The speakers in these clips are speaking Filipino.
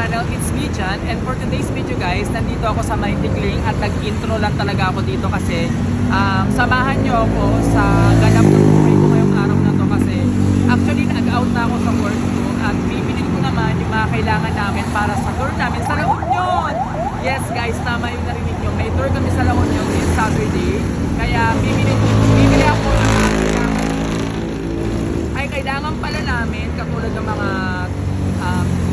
channel, it's me Jan, and for today's video guys, nandito ako sa Maytikling at nag-intro lang talaga ako dito kasi samahan nyo ako sa ganap ng buhay ko ngayong araw na to kasi actually nag-out na ako sa work ko at bibili ko naman yung mga kailangan namin para sa tour namin sa La Union. Yes guys, tama yung narinig nyo, may tour kami sa La Union this Saturday, kaya bibili ako ng mga kailangan pala namin katulad ng mga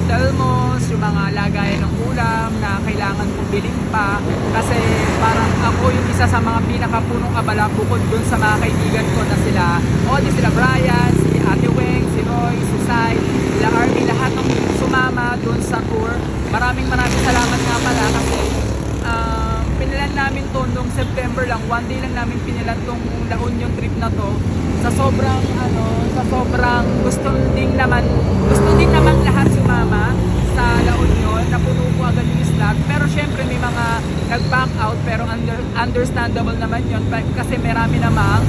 telmos, yung mga lagayan ng ulam na kailangan kong bilhin pa kasi parang ako yung isa sa mga pinakapunong abala bukod dun sa mga kaibigan ko na sila sila Brian, si Ate Weng, si Roy, si Sai, sila Army, lahat ng sumama dun sa tour. Maraming salamat nga pala kasi pinilan namin to noong September lang, one day lang namin pinilan tong La Union trip na to sa sobrang gusto din naman lahat sumama sa La Union, napuno ko agad yung slot, pero syempre may mga nag-back out pero understandable naman yun kasi marami namang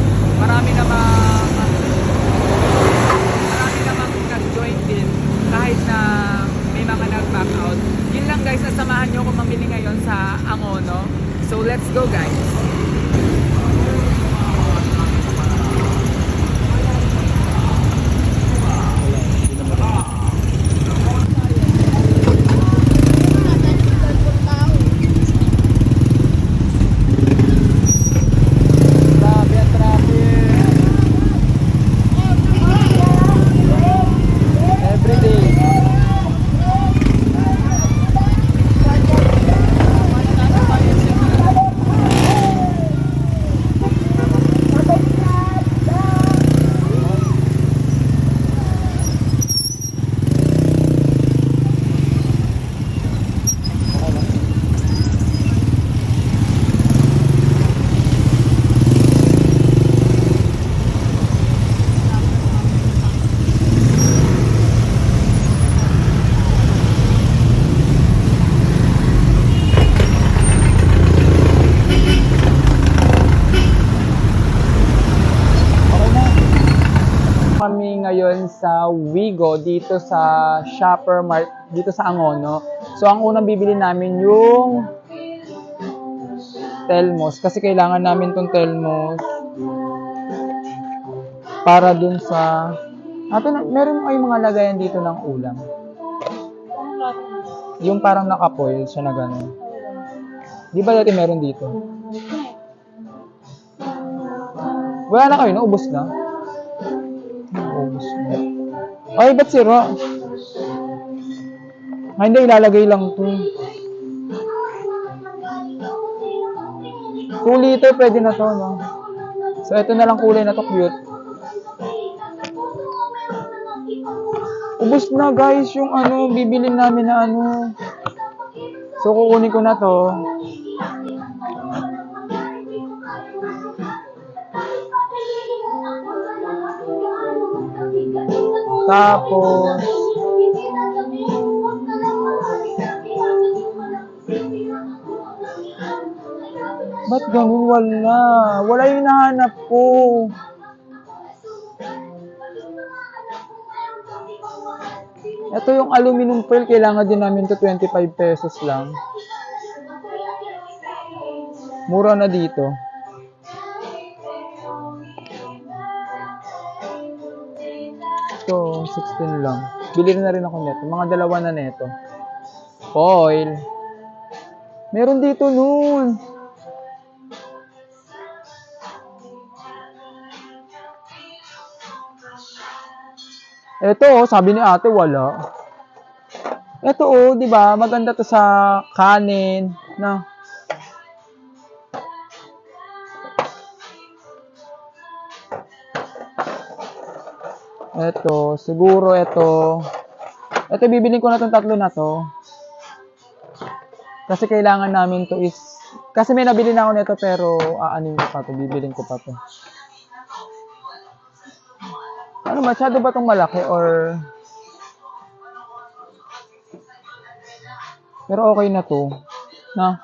nag-join din kahit na may mga nag-back out. Yun lang guys, at samahan nyo kung mamili ngayon sa Angono. So let's go guys. Kami ngayon sa Wigo dito sa Shopper Mart dito sa Angono. So ang unang bibili namin yung telmos kasi kailangan namin tong telmos para dun sa meron kayong mga lagayan dito ng ulam. Yung parang nakapoil siya na gano'n. Di ba dati meron dito? Wala na kayo, naubos na? Ay, ba't sira? Hindi, ilalagay lang ito. 2 liter pwede na to, no? So, ito na lang kulay na to, cute. Ubus na, guys, yung bibilin namin na So, kukunin ko na to. Tapos, ba't ganun? Wala yung nahanap ko. Ito yung aluminum foil, kailangan din namin to 25 pesos lang. Mura na dito. Ito, 16 lang. Bili na rin ako neto. Mga dalawa na neto. Foil. Meron dito nun. Ito, sabi ni ate, wala. Ito, di ba? Maganda to sa kanin. Na. Ito, siguro ito. Ito, bibilin ko na itong tatlo na to. Kasi kailangan namin to is... Kasi may nabili na ako nito pero aanin ko pa to. Bibilin ko pa to. Masyado ba itong malaki or... Pero okay na to. Na?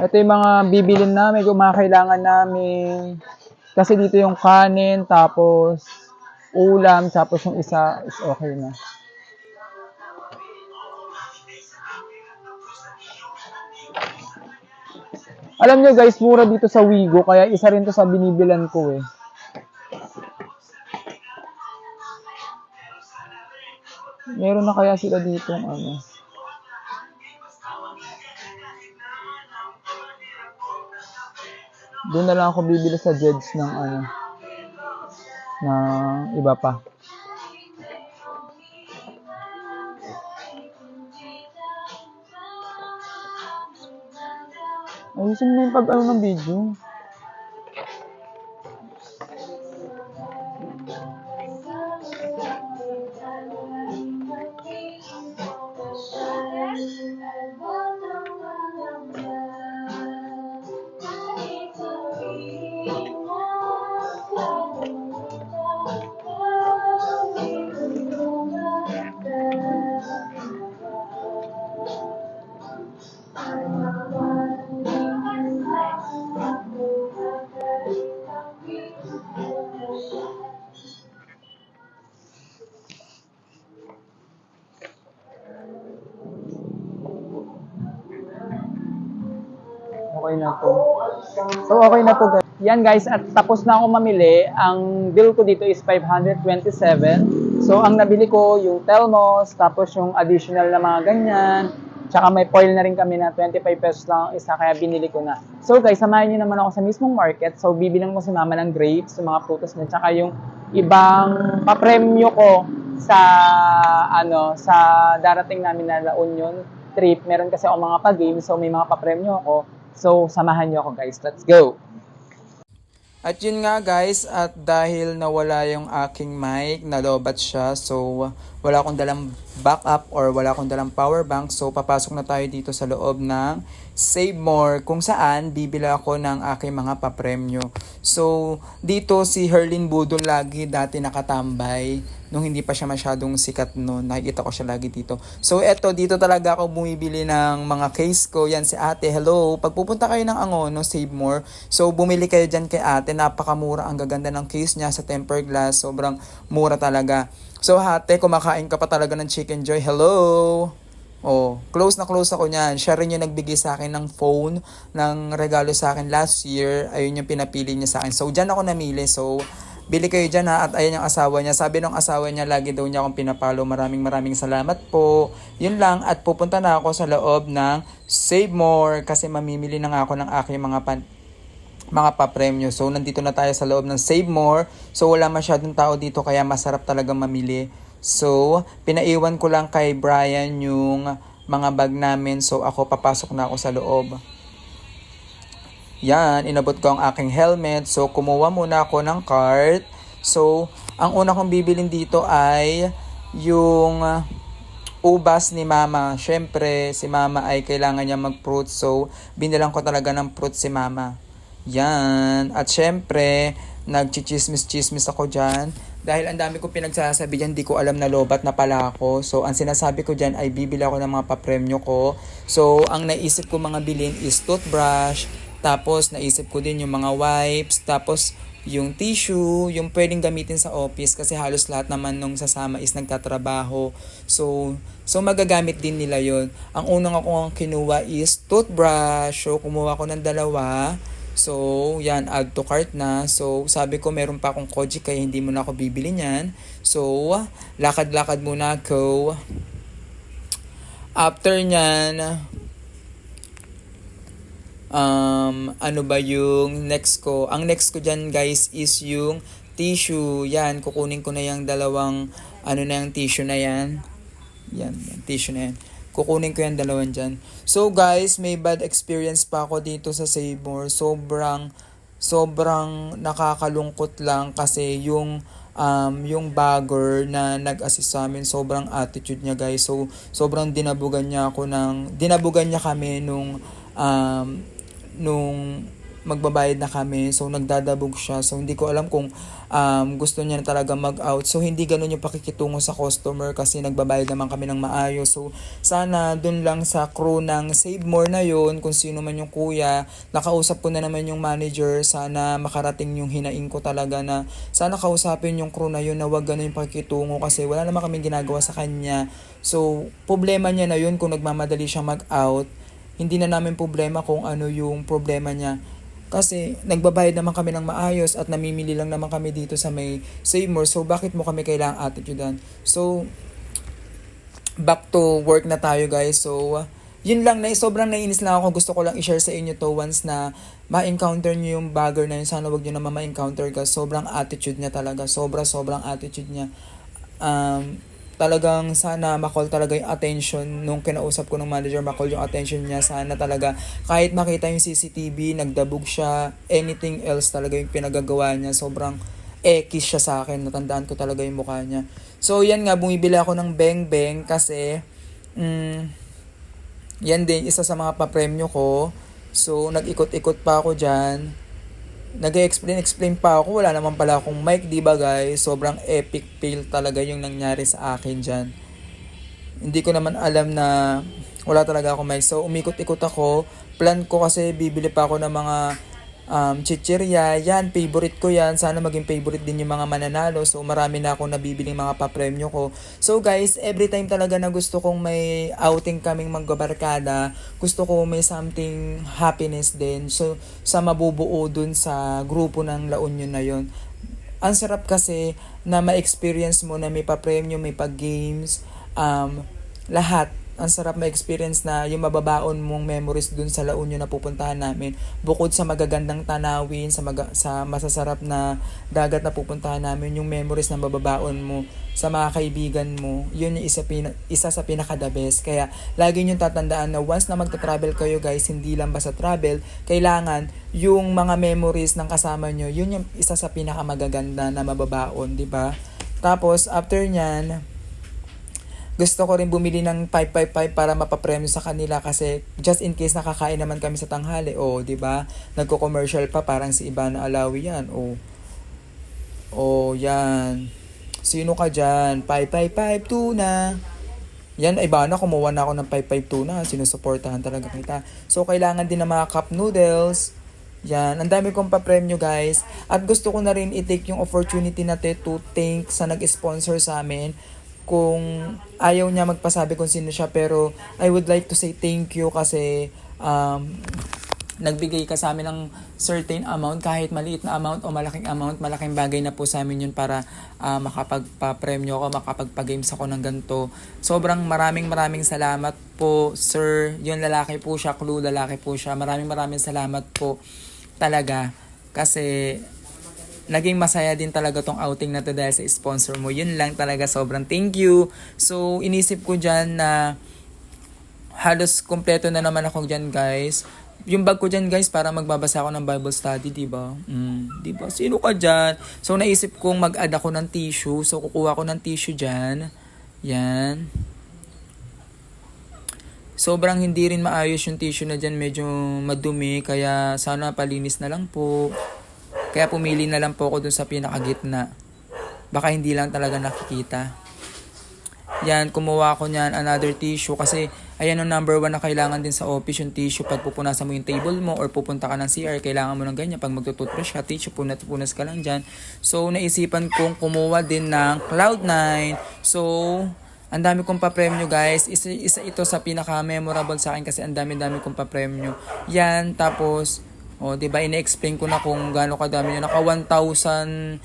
Ito yung mga bibilin namin, yung mga kailangan namin. Kasi dito yung kanin, tapos ulam, tapos yung isa is okay na. Alam nyo guys, mura dito sa Wigo, kaya isa rin to sa binibilan ko eh. Meron na kaya sila dito ano. Doon na lang ako bibili sa Jeds ng ano, ng iba pa. Ayusin mo yung pag-ano ng video. Okay na to. So, okay na to guys. Yan guys, at tapos na ako mamili. Ang bill ko dito is 527. So, ang nabili ko yung Telmos, tapos yung additional na mga ganyan. Tsaka may foil na rin kami na 25 pesos lang ang isa, kaya binili ko na. So guys, samahan nyo naman ako sa mismong market. So, bibilang ko si mama ng grapes, yung mga prutas niya, tsaka yung ibang papremyo ko sa, ano, sa darating namin na La Union trip. Meron kasi ako mga pa-games, so may mga papremyo ako. So, samahan nyo ako guys. Let's go! At yun nga guys, at dahil nawala yung aking mic, nalobat siya. So, wala akong dalang backup or wala akong dalang power bank. So, papasok na tayo dito sa loob ng Save More, kung saan bibila ako ng aking mga papremyo. So, dito si Herlin Budol lagi dati nakatambay. Nung hindi pa siya masyadong sikat noon, nakikita ko siya lagi dito. So, eto, dito talaga ako bumibili ng mga case ko. Yan si ate, hello. Pag pupunta kayo ng Angono, Save More. So, bumili kayo dyan kay ate. Napakamura, ang gaganda ng case niya sa tempered glass. Sobrang mura talaga. So, ate, kumakain ka pa talaga ng Chicken Joy. Hello! Oh, close na close ako niyan. Siya rin yung nagbigay sa akin ng phone, ng regalo sa akin last year. Ayun yung pinapili niya sa akin. So, dyan ako namili. So, bili kayo dyan ha. At ayun yung asawa niya. Sabi ng asawa niya, lagi daw niya akong pinapalo. Maraming salamat po. Yun lang. At pupunta na ako sa loob ng Save More kasi mamimili na nga ako ng aking mga papremyo. So, nandito na tayo sa loob ng Save More. So, wala masyadong tao dito kaya masarap talaga mamili. So, pinaiwan ko lang kay Brian yung mga bag namin. So, ako papasok na ako sa loob. Yan, inabot ko ang aking helmet. So, kumuha muna ako ng cart. So, ang una kong bibilin dito ay yung ubas ni mama. Syempre, si mama ay kailangan niya mag-fruit. So, binilang ko talaga ng fruit si mama. Yan. At syempre, nagchichismis-chismis ako dyan. Dahil ang dami ko pinagsasabi dyan, di ko alam na lobat na pala ako. So, ang sinasabi ko dyan ay bibili ako ng mga papremyo ko. So, ang naisip ko mga bilhin is toothbrush. Tapos, naisip ko din yung mga wipes. Tapos, yung tissue, yung pwedeng gamitin sa office. Kasi halos lahat naman nung sasama is nagtatrabaho. So magagamit din nila yon. Ang unang akong kinuha is toothbrush. So, kumuha ko ng dalawa. So, yan, add to cart na. So, sabi ko, meron pa akong Koji kaya hindi mo na ako bibili niyan. So, lakad-lakad muna ako. After nyan, ano ba yung next ko? Ang next ko dyan, guys, is yung tissue. Yan, kukunin ko na yung dalawang, yung tissue na yan. Yan, tissue na yan. Kukunin ko yung dalawan dyan. So guys, may bad experience pa ako dito sa Save More. Sobrang nakakalungkot lang kasi yung bagger na nag-assist sa amin, sobrang attitude niya guys. So, sobrang dinabugan niya kami nung magbabayad na kami. So, nagdadabog siya. So, hindi ko alam kung gusto niya na talaga mag-out. So, hindi ganun yung pakikitungo sa customer kasi nagbabayad naman kami ng maayos. So, sana dun lang sa crew ng Save More na yun, kung sino man yung kuya, nakausap ko na naman yung manager. Sana makarating yung hinaing ko talaga na sana kausapin yung crew na yun na wag ganun yung pakikitungo kasi wala naman kaming ginagawa sa kanya. So, problema niya na yun kung nagmamadali siyang mag-out. hindi na namin problema kung ano yung problema niya. Kasi nagbabayad naman kami ng maayos at namimili lang naman kami dito sa may Save More. So bakit mo kami kailangang attitudean? So back to work na tayo guys. So yun lang, sobrang naiinis lang ako. Gusto ko lang i-share sa inyo to once na ma-encounter nyo yung bagger na yun. Sana wag nyo naman ma-encounter ka. Sobrang attitude niya talaga. Sobrang attitude niya. Talagang sana makall talaga yung attention nung kinausap ko ng manager, makall yung attention niya. Sana talaga kahit makita yung CCTV, nagdabog siya, anything else talaga yung pinagagawa niya. Sobrang ekis siya sa akin. Natandaan ko talaga yung mukha niya. So yan nga, bumibili ako ng Beng Beng kasi yan din, isa sa mga papremyo ko. So, nag-ikot-ikot pa ako dyan. Nag-explain pa ako. Wala naman pala akong mic, di ba guys? Sobrang epic fail talaga yung nangyari sa akin dyan. Hindi ko naman alam na wala talaga akong mic. So, umikot-ikot ako. Plan ko kasi bibili pa ako ng mga chichirya. Yan, favorite ko yan. Sana maging favorite din yung mga mananalo. So, marami na akong nabibiling mga papremyo ko. So, guys, every time talaga na gusto kong may outing kaming magbabarkada, gusto ko may something happiness din. So, sa mabubuo dun sa grupo ng La Union na yon. Ang sarap kasi na ma-experience mo na may papremyo, may pag-games, lahat. Ang sarap ma-experience na yung mababaon mong memories dun sa La Union na pupuntahan namin. Bukod sa magagandang tanawin, sa masasarap na dagat na pupuntahan namin, yung memories na mababaon mo sa mga kaibigan mo, yun yung isa sa pinaka-the best. Kaya lagi nyo tatandaan na once na magta-travel kayo guys, hindi lang basta travel, kailangan yung mga memories ng kasama nyo, yun yung isa sa pinaka-magaganda na mababaon, di ba? Tapos, after nyan, gusto ko rin bumili ng 555 para mapapremyo sa kanila kasi just in case nakakain naman kami sa tanghali. O, di ba? Nagko-commercial pa parang si Ivana Alawi yan. Yan. Sino ka dyan? 555 tuna. Yan, Ivana, kumuha na ako ng 552 tuna. Sinusuportahan talaga kita. So, kailangan din ng mga cup noodles. Yan, ang dami kong papremyo guys. At gusto ko na rin i-take yung opportunity natin to thank sa nag-sponsor sa amin. Kung ayaw niya magpasabi kung sino siya, pero I would like to say thank you kasi nagbigay ka sa amin ng certain amount, kahit maliit na amount o malaking amount, malaking bagay na po sa amin yun para makapagpa-premyo ako, makapagpa-games ako ng ganito. Sobrang maraming salamat po, sir. Yun, lalaki po siya, Clue, lalaki po siya. Maraming salamat po talaga kasi naging masaya din talaga tong outing na to dahil sa sponsor mo. Yun lang talaga, sobrang thank you. So, inisip ko dyan na halos kompleto na naman ako dyan guys. Yung bag ko dyan guys, para magbabasa ako ng Bible study, diba? Diba? Sino ka dyan? So, naisip kong mag-add ako ng tissue. So, kukuha ko ng tissue dyan. Yan. Sobrang hindi rin maayos yung tissue na dyan. Medyo madumi. Kaya sana palinis na lang po. Kaya pumili na lang po ako dun sa pinakagitna. Baka hindi lang talaga nakikita. Yan, kumuha ako niyan, another tissue. Kasi, ayan yung number 1 na kailangan din sa office, yung tissue. Pag pupunasan mo yung table mo or pupunta ka ng CR, kailangan mo ng ganyan. Pag magtututbrush ka, tissue, punas ka lang dyan. So, naisipan kong kumuha din ng Cloud9. So, ang dami kong papremyo guys. Isa ito sa pinaka-memorable sa akin kasi ang dami kong papremyo. Yan, tapos diba, ina-explain ko na kung gaano kadami yun. Naka 1,070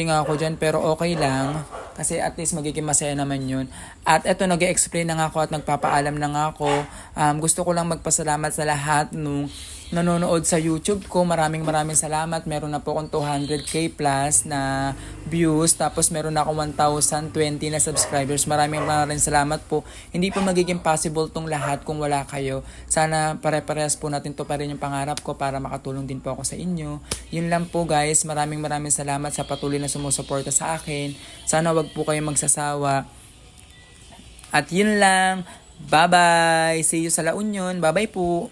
nga ako dyan, pero okay lang. Kasi at least magiging masaya naman yun. At eto, nag-explain na nga ako at nagpapaalam na nga ako. Gusto ko lang magpasalamat sa lahat nung nanonood sa YouTube ko. Maraming salamat. Meron na po akong 200k plus na views. Tapos meron na akong 1,020 na subscribers. Maraming salamat po. Hindi po magiging possible tong lahat kung wala kayo. Sana pare-parehas po natin to pa rin yung pangarap ko para makatulong din po ako sa inyo. Yun lang po guys. Maraming salamat sa patuloy na sumusuporta sa akin. Sana wag po kayong magsasawa. At yun lang. Bye-bye. See you sa La Union. Bye-bye po.